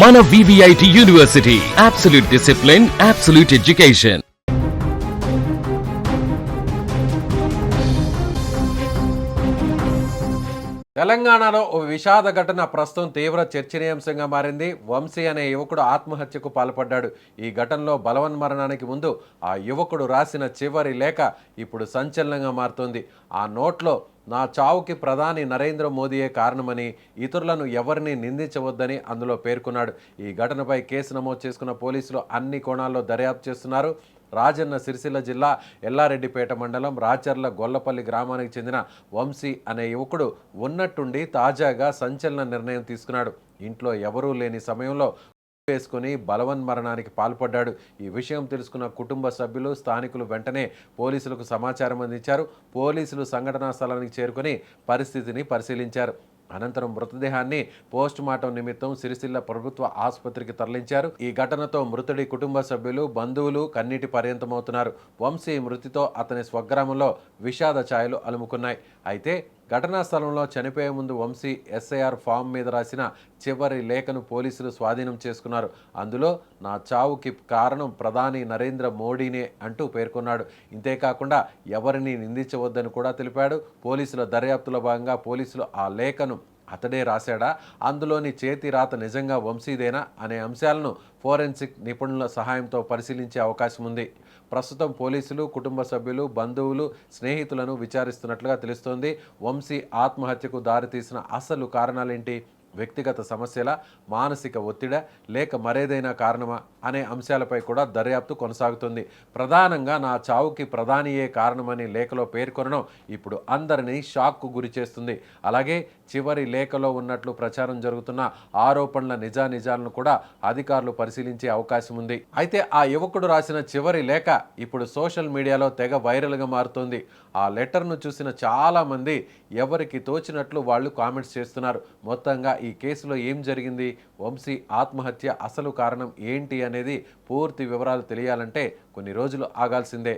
మన VVIT university, absolute discipline, absolute education. తెలంగాణలో ఓ విషాద ఘటన ప్రస్తుతం తీవ్ర చర్చనీయాంశంగా మారింది. వంశీ అనే యువకుడు ఆత్మహత్యకు పాల్పడ్డాడు. ఈ ఘటనలో బలవన్మరణానికి ముందు ఆ యువకుడు రాసిన చివరి లేఖ ఇప్పుడు సంచలనంగా మారుతోంది. ఆ నోట్లో నా చావుకి ప్రధాని నరేంద్ర మోదీయే కారణమని, ఇతరులను ఎవరిని నిందించవద్దని అందులో పేర్కొన్నాడు. ఈ ఘటనపై కేసు నమోదు చేసుకున్న పోలీసులు అన్ని కోణాల్లో దర్యాప్తు చేస్తున్నారు. రాజన్న సిరిసిల్ల జిల్లా ఎల్లారెడ్డిపేట మండలం రాచర్ల గొల్లపల్లి గ్రామానికి చెందిన వంశీ అనే యువకుడు ఉన్నట్టుండి తాజాగా సంచలన నిర్ణయం తీసుకున్నాడు. ఇంట్లో ఎవరూ లేని సమయంలో వేసుకుని బలవన్మరణానికి పాల్పడ్డాడు. ఈ విషయం తెలుసుకున్న కుటుంబ సభ్యులు, స్థానికులు వెంటనే పోలీసులకు సమాచారం అందించారు. పోలీసులు సంఘటనా స్థలానికి చేరుకుని పరిస్థితిని పరిశీలించారు. అనంతరం మృతదేహాన్ని పోస్టుమార్టం నిమిత్తం సిరిసిల్ల ప్రభుత్వ ఆసుపత్రికి తరలించారు. ఈ ఘటనతో మృతుడి కుటుంబ సభ్యులు, బంధువులు కన్నీటి పర్యంతమవుతున్నారు. వంశీ మృతితో అతని స్వగ్రామంలో విషాద ఛాయలు అలుముకున్నాయి. అయితే ఘటనా స్థలంలో చనిపోయే ముందు వంశీ ఎస్ఐఆర్ ఫామ్ మీద రాసిన చివరి లేఖను పోలీసులు స్వాధీనం చేసుకున్నారు. అందులో నా చావుకి కారణం ప్రధాని నరేంద్ర మోడీనే అంటూ పేర్కొన్నాడు. ఇంతేకాకుండా ఎవరిని నిందించవద్దని కూడా తెలిపాడు. పోలీసుల దర్యాప్తులో భాగంగా పోలీసులు ఆ లేఖను అతడే రాశాడా, అందులోని చేతి రాత నిజంగా వంశీదేనా అనే అంశాలను ఫోరెన్సిక్ నిపుణుల సహాయంతో పరిశీలించే అవకాశం ఉంది. ప్రస్తుతం పోలీసులు కుటుంబ సభ్యులు, బంధువులు, స్నేహితులను విచారిస్తున్నట్లుగా తెలుస్తోంది. వంశీ ఆత్మహత్యకు దారితీసిన అసలు కారణాలేంటి? వ్యక్తిగత సమస్యల, మానసిక ఒత్తిడా, లేక మరేదైనా కారణమా అనే అంశాలపై కూడా దర్యాప్తు కొనసాగుతుంది. ప్రధానంగా నా చావుకి ప్రధానియే కారణమని లేఖలో పేర్కొనడం ఇప్పుడు అందరినీ షాక్కు గురి చేస్తుంది. అలాగే చివరి లేఖలో ఉన్నట్లు ప్రచారం జరుగుతున్న ఆరోపణల నిజానిజాలను కూడా అధికారులు పరిశీలించే అవకాశం ఉంది. అయితే ఆ యువకుడు రాసిన చివరి లేఖ ఇప్పుడు సోషల్ మీడియాలో తెగ వైరల్గా మారుతోంది. ఆ లెటర్ను చూసిన చాలామంది ఎవరికి తోచినట్లు వాళ్ళు కామెంట్స్ చేస్తున్నారు. మొత్తంగా ఈ కేసులో ఏం జరిగింది, వంశీ ఆత్మహత్య అసలు కారణం ఏంటి అనేది పూర్తి వివరాలు తెలియాలంటే కొన్ని రోజులు ఆగాల్సిందే.